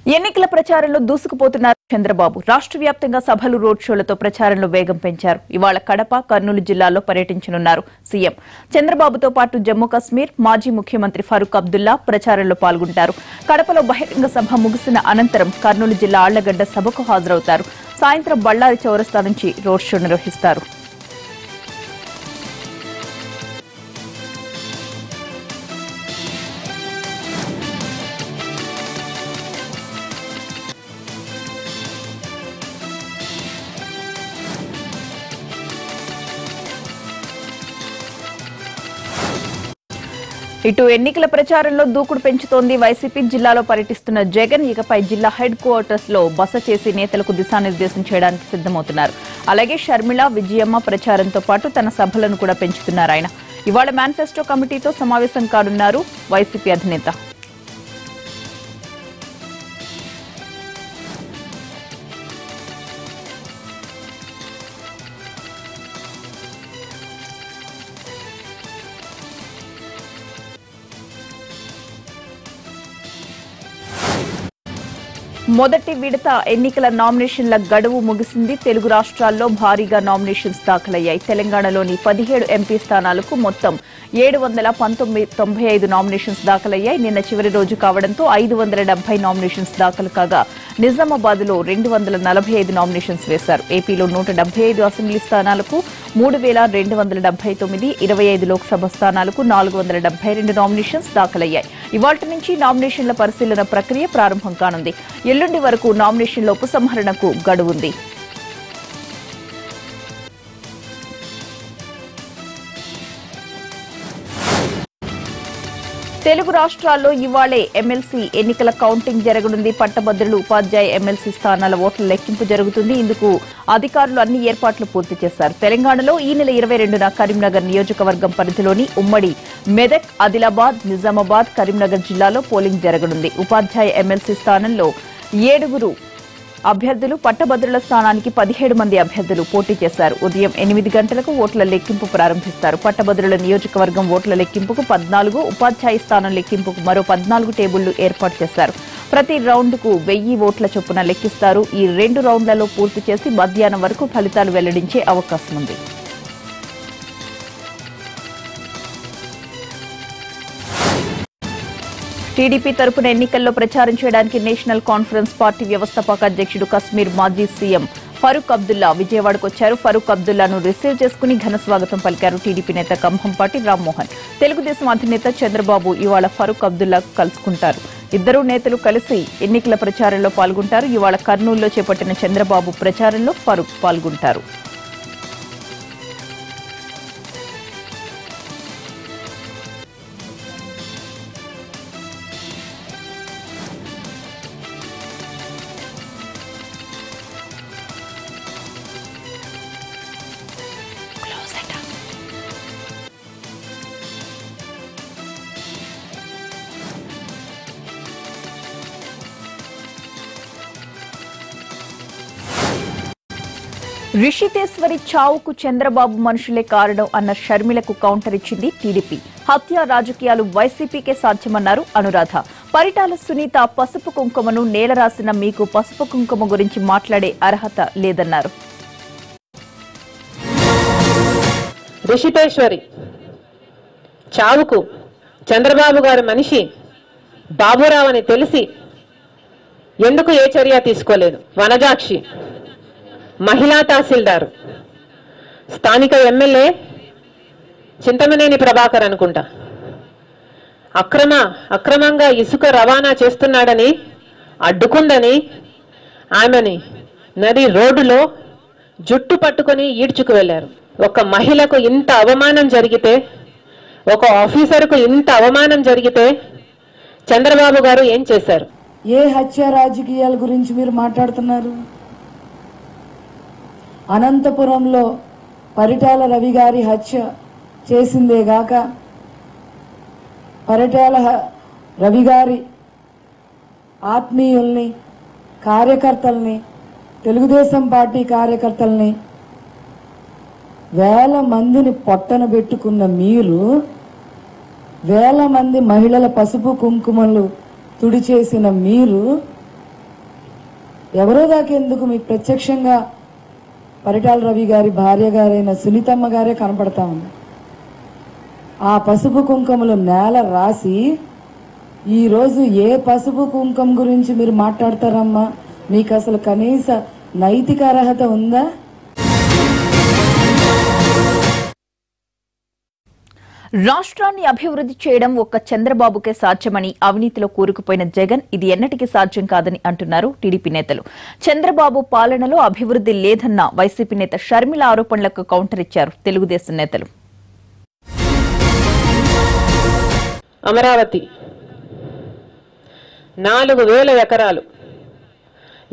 ఎన్నికల ప్రచారంలో దూసుకుపోతున్నారు చంద్రబాబు. రాష్ట్ర వ్యాప్తంగా సభలు, రోడ్ షోలతో ప్రచారంలో వేగం పెంచారు. ఇవాళ కడప, కర్నూలు జిల్లాల్లో పర్యటించనున్నారు సీఎం. చంద్రబాబుతో పాటు జమ్మూ కశ్మీర్ మాజీ ముఖ్యమంత్రి ఫరూక్ అబ్దుల్లా ప్రచారంలో పాల్గొంటారు. కడపలో బహిరంగ సభ ముగిసిన అనంతరం కర్నూలు జిల్లా ఆళ్లగడ్డ సభకు హాజరవుతారు. సాయంత్రం బళ్ళారి చౌరస్తా నుంచి రోడ్ షో నిర్వహిస్తారు. ఇటు ఎన్నికల ప్రచారంలో దూకుడు పెంచుతోంది వైసీపీ. జిల్లాలో పర్యటిస్తున్న జగన్ ఇకపై జిల్లా హెడ్ క్వార్టర్స్ లో బస చేసి నేతలకు దిశానిర్దేశం చేయడానికి సిద్దమవుతున్నారు. అలాగే షర్మిల, విజయమ్మ ప్రచారంతో పాటు తన సభలను కూడా పెంచుతున్నారు ఆయన. ఇవాళ మేనిఫెస్టో కమిటీతో సమావేశం కానున్నారు వైసీపీ అధినేత. మొదటి విడత ఎన్నికల నామినేషన్ల గడువు ముగిసింది. తెలుగు రాష్ట్రాల్లో భారీగా నామినేషన్స్ దాఖలయ్యాయి. తెలంగాణలోని 17 ఎంపీ స్థానాలకు మొత్తం 795 నామినేషన్స్ దాఖలయ్యాయి. నిన్న చివరి రోజు కావడంతో 570 నామినేషన్స్ దాఖలు కాగా నిజామాబాద్ లో 245 నామినేషన్స్ వేశారు. ఏపీలో 175 అసెంబ్లీ స్థానాలకు 3279, 25 లోక్సభ స్థానాలకు 472 నామినేషన్స్ దాఖలయ్యాయి. ఇవాళ్టి నుంచి నామినేషన్ల పరిశీలన ప్రక్రియ ప్రారంభం కానుంది. ఎల్లుండి వరకు నామినేషన్ల ఉపసంహరణకు గడువుంది. తెలుగు రాష్ట్రాల్లో ఇవాళే ఎమ్మెల్సీ ఎన్నికల కౌంటింగ్ జరగనుంది. పట్టభద్రులు, ఉపాధ్యాయ ఎమ్మెల్సీ స్థానాల ఓట్ల లెక్కింపు జరుగుతుంది. ఇందుకు అధికారులు అన్ని ఏర్పాట్లు పూర్తి చేశారు. తెలంగాణలో ఈ నెల 22న కరీంనగర్ నియోజకవర్గం పరిధిలోని ఉమ్మడి మెదక్, ఆదిలాబాద్, నిజామాబాద్, కరీంనగర్ జిల్లాలో పోలింగ్ జరగనుంది. ఉపాధ్యాయ ఎమ్మెల్సీ స్థానంలో 7 అభ్యర్థులు, పట్టభద్రుల స్థానానికి 17 మంది అభ్యర్థులు పోటీ చేశారు. ఉదయం 8 గంటలకు ఓట్ల లెక్కింపు ప్రారంభిస్తారు. పట్టభద్రుల నియోజకవర్గం ఓట్ల లెక్కింపుకు 14, ఉపాధ్యాయ స్థానం లెక్కింపుకు మరో 14 టేబుళ్లు ఏర్పాటు చేశారు. ప్రతి రౌండ్కు 1000 ఓట్ల చొప్పున లెక్కిస్తారు. ఈ 2 రౌండ్లలో పూర్తి చేసి మధ్యాహ్నం వరకు ఫలితాలు వెల్లడించే అవకాశం ఉంది. టీడీపీ తరపున ఎన్నికల్లో ప్రచారం చేయడానికి నేషనల్ కాన్ఫరెన్స్ పార్టీ వ్యవస్థాపక అధ్యక్షుడు కశ్మీర్ మాజీ సీఎం ఫరూక్ అబ్దుల్లా విజయవాడకు వచ్చారు. ఫరూక్ అబ్దుల్లాను రిసీవ్ చేసుకుని ఘన స్వాగతం పలికారు టీడీపీ నేత కంభంపాటి రామ్మోహన్. తెలుగుదేశం అధినేత చంద్రబాబు ఇవాళ ఫరూక్ అబ్దుల్లా కలుసుకుంటారు. ఇద్దరు నేతలు కలిసి ఎన్నికల ప్రచారంలో పాల్గొంటారు. ఇవాళ కర్నూలులో చేపట్టిన చంద్రబాబు ప్రచారంలో ఫరూక్ పాల్గొంటారు. రిషితేశ్వరి చావుకు చంద్రబాబు మనుషులే కారణం అన్న షర్మిలకు కౌంటర్ ఇచ్చింది టీడీపీ. హత్య రాజకీయాలు వైసీపీకే సాధ్యమన్నారు అనురాధ. పరిటాల సునీత పసుపు కుంకుమను నేల రాసిన మీకు పసుపు కుంకుమ గురించి మాట్లాడే అర్హత లేదన్నారు. రిషితేశ్వరి చావుకు చంద్రబాబు గారి మనిషి బాబురావు అని తెలిసి ఎందుకు ఏ చర్య తీసుకోలేదు? వనజాక్షి, మహిళా తహసీల్దార్, స్థానిక ఎమ్మెల్యే చింతమనేని ప్రభాకర్ అనుకుంటా అక్రమంగా ఇసుక రవాణా చేస్తున్నాడని అడ్డుకుందని ఆమెని నది రోడ్డులో జుట్టు పట్టుకొని ఈడ్చుకు వెళ్లారు. ఒక మహిళకు ఇంత అవమానం జరిగితే, ఒక ఆఫీసర్కు ఇంత అవమానం జరిగితే చంద్రబాబు గారు ఏం చేశారు? ఏ హత్య రాజకీయాల గురించి మీరు మాట్లాడుతున్నారు? అనంతపురంలో పరిటాల రవి గారి హత్య చేసిందేగాక పరిటాల రవి గారి ఆత్మీయుల్ని, కార్యకర్తల్ని, తెలుగుదేశం పార్టీ కార్యకర్తల్ని వేల మందిని పొట్టన పెట్టుకున్న మీరు, వేల మంది మహిళల పసుపు కుంకుమలు తుడిచేసిన మీరు ఎవరో దాకేందుకు మీకు ప్రత్యక్షంగా పరిటాల రవి గారి భార్య గారైన సునీతమ్మ గారే కనపడతా ఉంది. ఆ పసుపు కుంకుమలు నేల రాసి ఈరోజు ఏ పసుపు కుంకుమ గురించి మీరు మాట్లాడతారమ్మా? మీకు అసలు కనీస నైతిక అర్హత ఉందా? రాష్ట్రాన్ని అభివృద్ధి చేయడం ఒక్క చంద్రబాబుకే సాధ్యమని అవినీతిలో కూరుకుపోయిన జగన్ ఇది ఎన్నటికీ సాధ్యం కాదని అంటున్నారు టీడీపీ నేతలు. చంద్రబాబు పాలనలో అభివృద్ధి లేదన్న వైసీపీ నేత షర్మిల ఆరోపణలకు కౌంటర్ ఇచ్చారు తెలుగుదేశం నేతలు. అమరావతి 4,000 ఎకరాలు,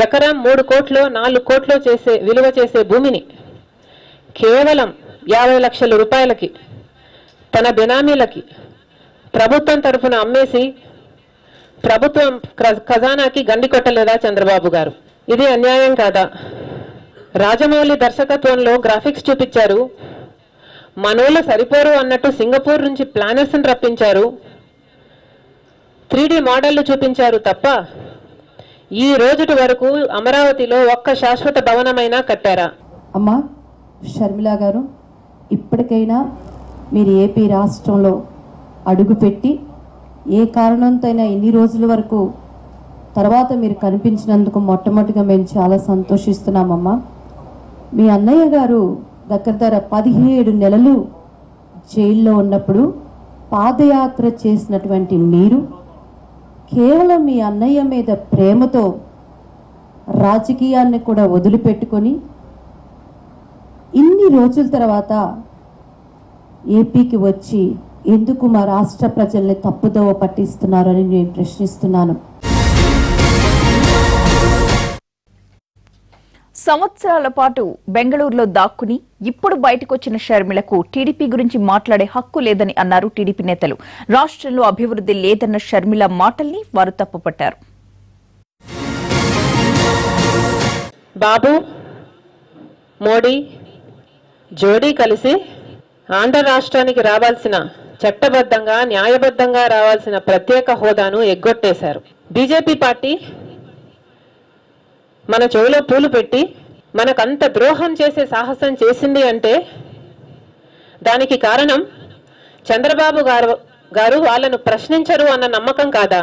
ఎకరం 3 కోట్లు 4 కోట్లు విలువ చేసే భూమిని కేవలం 50 లక్షల రూపాయలకి తన బినామీలకి ప్రభుత్వం తరఫున అమ్మేసి ప్రభుత్వం ఖజానాకి గండి కొట్టలేదా చంద్రబాబు గారు? ఇది అన్యాయం కాదా? రాజమౌళి దర్శకత్వంలో గ్రాఫిక్స్ చూపించారు, మనోళ్ళు సరిపోరు అన్నట్టు సింగపూర్ నుంచి ప్లానర్స్ని రప్పించారు, 3D మోడళ్లు చూపించారు తప్ప ఈ రోజుటి వరకు అమరావతిలో ఒక్క శాశ్వత భవనమైనా కట్టారా? అమ్మా షర్మిల గారు, ఇప్పటికైనా మీరు ఏపీ రాష్ట్రంలో అడుగుపెట్టి ఏ కారణంతో అయినా ఇన్ని రోజుల వరకు తర్వాత మీరు కనిపించినందుకు మొట్టమొదటిగా మేము చాలా సంతోషిస్తున్నామమ్మా. మీ అన్నయ్య గారు దగ్గర 17 నెలలు జైల్లో ఉన్నప్పుడు పాదయాత్ర చేసినటువంటి మీరు కేవలం మీ అన్నయ్య మీద ప్రేమతో రాజకీయాన్ని కూడా వదిలిపెట్టుకొని ఇన్ని రోజుల తర్వాత ఏపీకి వచ్చి ఎందుకు మా రాష్ట్ర ప్రజల్ని తప్పుదోవ పట్టిస్తున్నారని నేను ప్రశ్నిస్తున్నాను. సంవత్సరాల పాటు బెంగళూరులో దాక్కుని ఇప్పుడు బయటకొచ్చిన షర్మిలకు టీడీపీ గురించి మాట్లాడే హక్కు లేదని అన్నారు టీడీపీ నేతలు. రాష్ట్రంలో అభివృద్ధి లేదన్న షర్మిల మాటల్ని వారు తప్పుపట్టారు. బాబు మోడీ జోడీ కలిసి ఆంధ్ర రాష్ట్రానికి రావాల్సిన చట్టబద్ధంగా న్యాయబద్ధంగా రావాల్సిన ప్రత్యేక హోదాను ఎగ్గొట్టేశారు. బీజేపీ పార్టీ మన చెవిలో పూలు పెట్టి మనకంత ద్రోహం చేసే సాహసం చేసింది అంటే దానికి కారణం చంద్రబాబు గారు వాళ్ళను ప్రశ్నించరు అన్న నమ్మకం కాదా?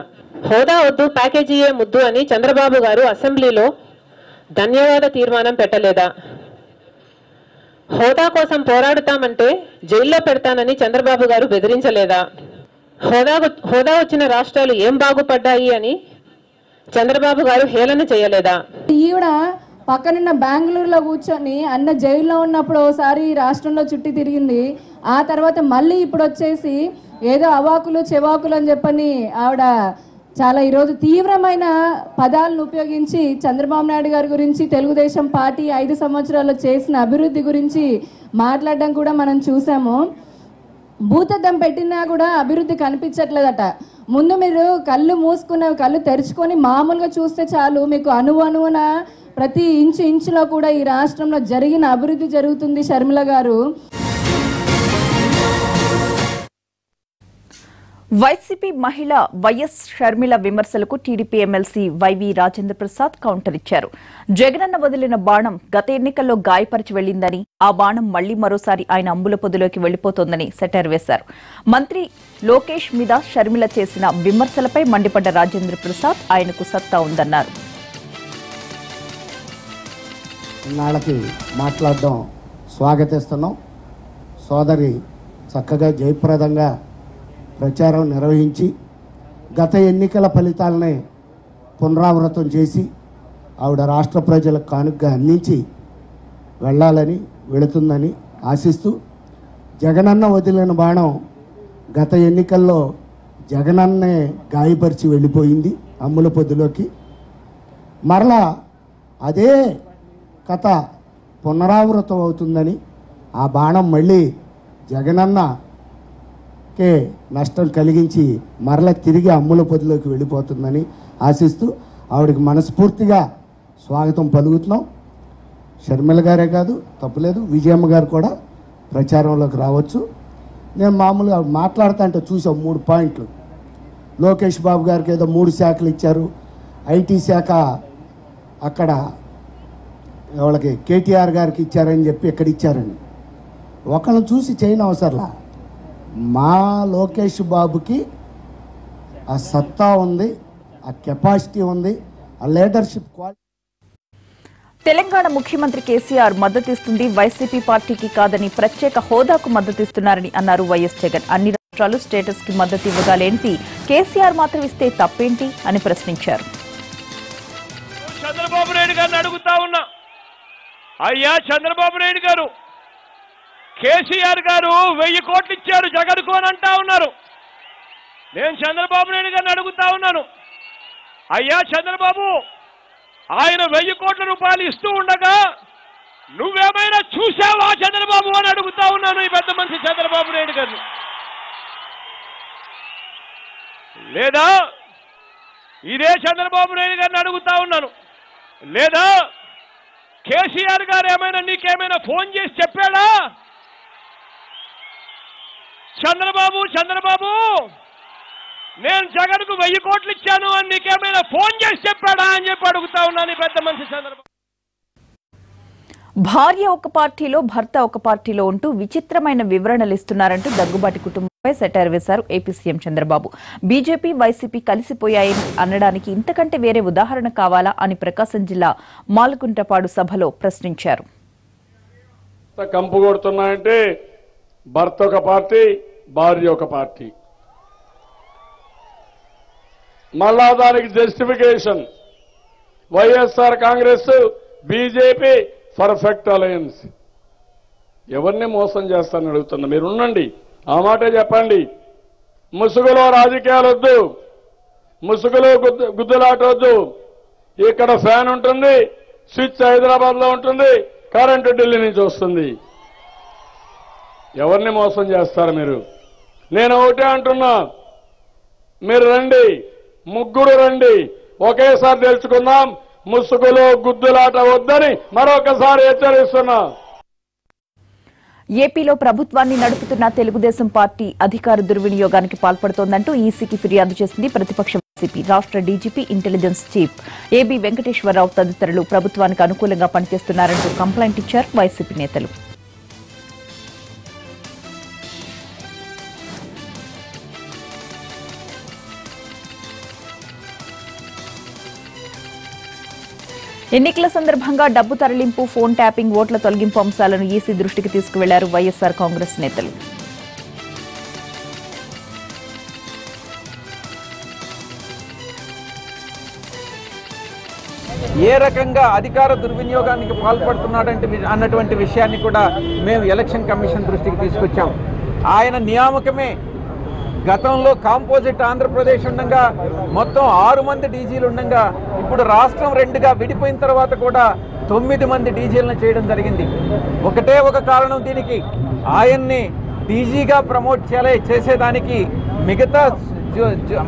హోదా వద్దు ప్యాకేజీయే ముద్దు అని చంద్రబాబు గారు అసెంబ్లీలో ధన్యవాద తీర్మానం పెట్టలేదా? హోదా కోసం పోరాడుతామంటే జైల్లో పెడతానని చంద్రబాబు గారు బెదిరించలేదా? హోదా వచ్చిన రాష్ట్రాలు ఏం బాగుపడ్డాయి అని చంద్రబాబు గారు హేళన చేయలేదా? ఈవిడ పక్కనున్న బెంగళూరులో కూర్చొని అన్న జైల్లో ఉన్నప్పుడు ఒకసారి రాష్ట్రంలో చుట్టి తిరిగింది. ఆ తర్వాత మళ్ళీ ఇప్పుడు వచ్చేసి ఏదో అవాకులు చెవాకులు అని చెప్పని ఆవిడ చాలా ఈరోజు తీవ్రమైన పదాలను ఉపయోగించి చంద్రబాబు నాయుడు గారి గురించి, తెలుగుదేశం పార్టీ 5 సంవత్సరాల్లో చేసిన అభివృద్ధి గురించి మాట్లాడడం కూడా మనం చూసాము. భూతద్దం పెట్టినా కూడా అభివృద్ధి కనిపించట్లేదట. ముందు మీరు కళ్ళు మూసుకున్న కళ్ళు తెరుచుకొని మామూలుగా చూస్తే చాలు, మీకు అణువణువున ప్రతి ఇంచులో కూడా ఈ రాష్ట్రంలో జరిగిన అభివృద్ధి జరుగుతుంది. షర్మిల గారు వైసీపీ మహిళ వైఎస్ షర్మిల విమర్శలకు TDP MLC YV Rajendra Prasad counter ఇచ్చారు. జగనన్న వదిలిన బాణం గత ఎన్నికల్లో గాయపరిచి వెళ్లిందని, ఆ బాణం మళ్లీ మరోసారి ఆయన అంబుల పొదిలోకి వెళ్లిపోతోందని సెటైర్ వేశారు. మంత్రి లోకేష్ మీద షర్మిల చేసిన విమర్శలపై మండిపడ్డ రాజేంద్ర ప్రసాద్ ఆయనకు సత్తా ఉందన్నారు. ఇన్నాళ్ళకి మాట్లాడడం స్వాగతిస్తున్నాం. సోదరి చక్కగా జయప్రదంగా ప్రచారం నిర్వహించి గత ఎన్నికల ఫలితాలని పునరావృతం చేసి ఆవిడ రాష్ట్ర ప్రజలకు కానుకగా అందించి వెళ్ళాలని వెళుతుందని ఆశిస్తూ, జగనన్న వదిలిన బాణం గత ఎన్నికల్లో జగనన్నే గాయపరిచి వెళ్ళిపోయింది అమ్ముల పొద్దులోకి. మరలా అదే కథ పునరావృతం అవుతుందని, ఆ బాణం మళ్ళీ జగనన్నకే నష్టం కలిగించి మరలా తిరిగి అమ్ముల పొదిలోకి వెళ్ళిపోతుందని ఆశిస్తూ ఆవిడకి మనస్ఫూర్తిగా స్వాగతం పలుకుతున్నాం. షర్మిల గారే కాదు, తప్పులేదు, విజయమ్మ గారు కూడా ప్రచారంలోకి రావచ్చు. నేను మామూలుగా మాట్లాడుతా అంటే చూసాం 3 పాయింట్లు. లోకేష్ బాబు గారికి ఏదో 3 శాఖలు ఇచ్చారు, ఐటీ శాఖ అక్కడ వాళ్ళకి కేటీఆర్ గారికి ఇచ్చారని చెప్పి ఎక్కడ ఇచ్చారని ఒకళ్ళని చూసి చేయని అవసరంలా. మా లోకేష్ బాబుకి ఆ సత్తా ఉంది, ఆ కెపాసిటీ ఉంది, ఆ లీడర్షిప్ క్వాలిటీ. తెలంగాణ ముఖ్యమంత్రి కేసీఆర్ మద్దతిస్తుంది, వైసీపీ పార్టీకి కాదని ప్రత్యేక హోదాకు మద్దతిస్తున్నారని అన్నారు వైఎస్ జగన్. అన్ని రాష్ట్రాలు స్టేటస్ కి మద్దతు ఇవ్వగాలేంటి, కేసీఆర్ మాత్రం ఇస్తే తప్పేంటి అని ప్రశ్నించారు. చంద్రబాబు నాయుడు గారిని అడుగుతా ఉన్నా, అయ్యా చంద్రబాబు నాయుడు గారు, కేసీఆర్ గారు 1000 కోట్లు ఇచ్చారు జగన్కు అని అంటా ఉన్నారు. నేను చంద్రబాబు నాయుడు గారిని అడుగుతా ఉన్నాను, అయ్యా చంద్రబాబు, ఆయన 1000 కోట్ల రూపాయలు ఇస్తూ ఉండగా నువ్వేమైనా చూసావా చంద్రబాబు అని అడుగుతా ఉన్నాను ఈ పెద్ద మనిషి చంద్రబాబు నాయుడు గారిని. లేదా ఇదే చంద్రబాబు నాయుడు గారిని అడుగుతా ఉన్నాను, లేదా కేసీఆర్ గారు ఏమైనా నీకేమైనా ఫోన్ చేసి చెప్పాడా, చంద్రబాబు నేను జగన్కు 1000 కోట్లు ఇచ్చాను అని నీకేమైనా ఫోన్ చేసి చెప్పాడా అని చెప్పి అడుగుతా ఉన్నాను పెద్ద మనిషి చంద్రబాబు. భార్య ఒక పార్టీలో, భర్త ఒక పార్టీలో ఉంటూ విచిత్రమైన వివరణలు ఇస్తున్నారంటూ దగ్గుబాటి కుటుంబంపై సెటైర్ వేశారు AP CM Chandrababu. BJP, YCP కలిసిపోయాయని అనడానికి ఇంతకంటే వేరే ఉదాహరణ కావాలా అని ప్రకాశం జిల్లా మాలగుంటపాడు సభలో ప్రశ్నించారు. కంపు కొడుతున్నాయంటే భర్త ఒక పార్టీ, భార్య ఒక పార్టీ. మళ్ళా దానికి justification YSR Congress, BJP perfect alliance. ఎవరిని మోసం చేస్తానని అడుగుతున్నా, మీరు ఉండండి, ఆ మాటే చెప్పండి. ముసుగులో రాజకీయాలు వద్దు, ముసుగులో గుద్దులాట వద్దు. ఇక్కడ ఫ్యాన్ ఉంటుంది, స్విచ్ హైదరాబాద్ లో ఉంటుంది, కరెంటు ఢిల్లీ నుంచి వస్తుంది. ఎవరిని మోసం చేస్తారు మీరు? నేను ఒకటే అంటున్నా, మీరు రండి, ముగ్గురు రండి, ఒకేసారి తెలుసుకుందాం. ముసుగులో గుద్దులాట వద్దని మరొకసారి హెచ్చరిస్తున్నా. ఏపీలో ప్రభుత్వాన్ని నడుపుతున్న తెలుగుదేశం పార్టీ అధికార దుర్వినియోగానికి పాల్పడుతోందంటూ ఈసీకి ఫిర్యాదు చేసింది ప్రతిపక్ష వైసీపీ. రాష్ట్ర DGP, intelligence chief A B Venkateswararao తదితరులు ప్రభుత్వానికి అనుకూలంగా పనిచేస్తున్నారంటూ కంప్లైంట్ ఇచ్చారు వైసీపీ నేతలు. ఎన్నికల సందర్భంగా డబ్బు తరలింపు, ఫోన్ ట్యాపింగ్, ఓట్ల తొలగింపు అంశాలను ఈసీ దృష్టికి తీసుకువెళ్లారు వైఎస్ఆర్ కాంగ్రెస్ నేతలు. ఏ రకంగా అధికార దుర్వినియోగానికి పాల్పడుతున్నాడంటే అన్నటువంటి విషయాన్ని కూడా మేము ఎలక్షన్ కమిషన్ దృష్టికి తీసుకొచ్చాం. ఆయన నియామకమే గతంలో కాంపోజిట్ ఆంధ్రప్రదేశ్ ఉండగా మొత్తం 6 మంది డీజీలు ఉండగా ఇప్పుడు రాష్ట్రం 2గా విడిపోయిన తర్వాత కూడా 9 మంది డీజీలను చేయడం జరిగింది. ఒకటే ఒక కారణం దీనికి, ఆయన్ని డీజీగా ప్రమోట్ చేసేదానికి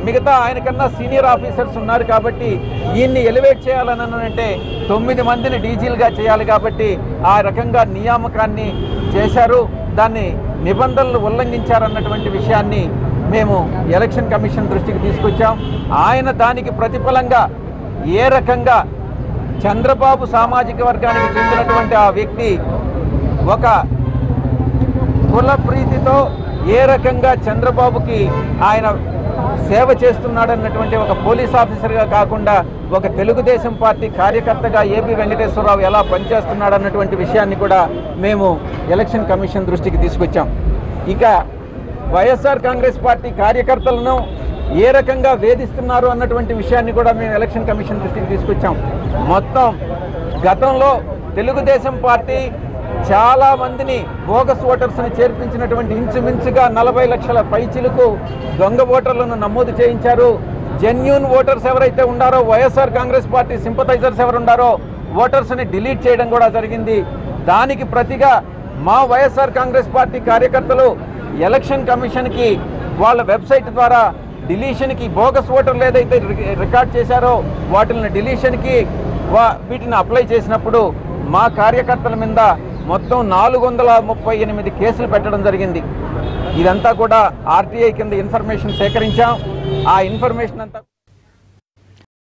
మిగతా ఆయన కన్నా సీనియర్ ఆఫీసర్స్ ఉన్నారు కాబట్టి ఈయన్ని ఎలివేట్ చేయాలని అంటే 9 మందిని డీజీలుగా చేయాలి కాబట్టి ఆ రకంగా నియామకాన్ని చేశారు. దాన్ని నిబంధనలు ఉల్లంఘించారన్నటువంటి విషయాన్ని మేము ఎలక్షన్ కమిషన్ దృష్టికి తీసుకొచ్చాం. ఆయన దానికి ప్రతిఫలంగా ఏ రకంగా చంద్రబాబు సామాజిక వర్గానికి చెందినటువంటి ఆ వ్యక్తి ఒక కుల ప్రీతితో ఏ రకంగా చంద్రబాబుకి ఆయన సేవ చేస్తున్నాడన్నటువంటి ఒక పోలీస్ ఆఫీసర్గా కాకుండా ఒక తెలుగుదేశం పార్టీ కార్యకర్తగా ఏపీ వెంకటేశ్వరరావు ఎలా పనిచేస్తున్నాడన్నటువంటి విషయాన్ని కూడా మేము ఎలక్షన్ కమిషన్ దృష్టికి తీసుకొచ్చాం. ఇక వైఎస్ఆర్ కాంగ్రెస్ పార్టీ కార్యకర్తలను ఏ రకంగా వేధిస్తున్నారు అన్నటువంటి విషయాన్ని కూడా మేము ఎలక్షన్ కమిషన్ దృష్టికి తీసుకొచ్చాం. మొత్తం గతంలో తెలుగుదేశం పార్టీ చాలా మందిని బోగస్ ఓటర్స్ని చేర్పించినటువంటి ఇంచుమించుగా 40 లక్షల పైచిలకు దొంగ ఓటర్లను నమోదు చేయించారు. జెన్యూన్ ఓటర్స్ ఎవరైతే ఉన్నారో, వైఎస్ఆర్ కాంగ్రెస్ పార్టీ సింపథైజర్స్ ఎవరు ఉన్నారో ఓటర్స్ని డిలీట్ చేయడం కూడా జరిగింది. దానికి ప్రతిగా మా వైఎస్ఆర్ కాంగ్రెస్ పార్టీ కార్యకర్తలు ఎలక్షన్ కమిషన్కి వాళ్ళ వెబ్సైట్ ద్వారా డిలీషన్కి బోగస్ ఓటర్లు ఏదైతే రికార్డ్ చేశారో వాటిని డిలీషన్కి వీటిని అప్లై చేసినప్పుడు మా కార్యకర్తల మీద మొత్తం 438 కేసులు పెట్టడం జరిగింది. ఇదంతా కూడా ఆర్టీఐ కింద ఇన్ఫర్మేషన్ సేకరించాం. ఆ ఇన్ఫర్మేషన్ అంతా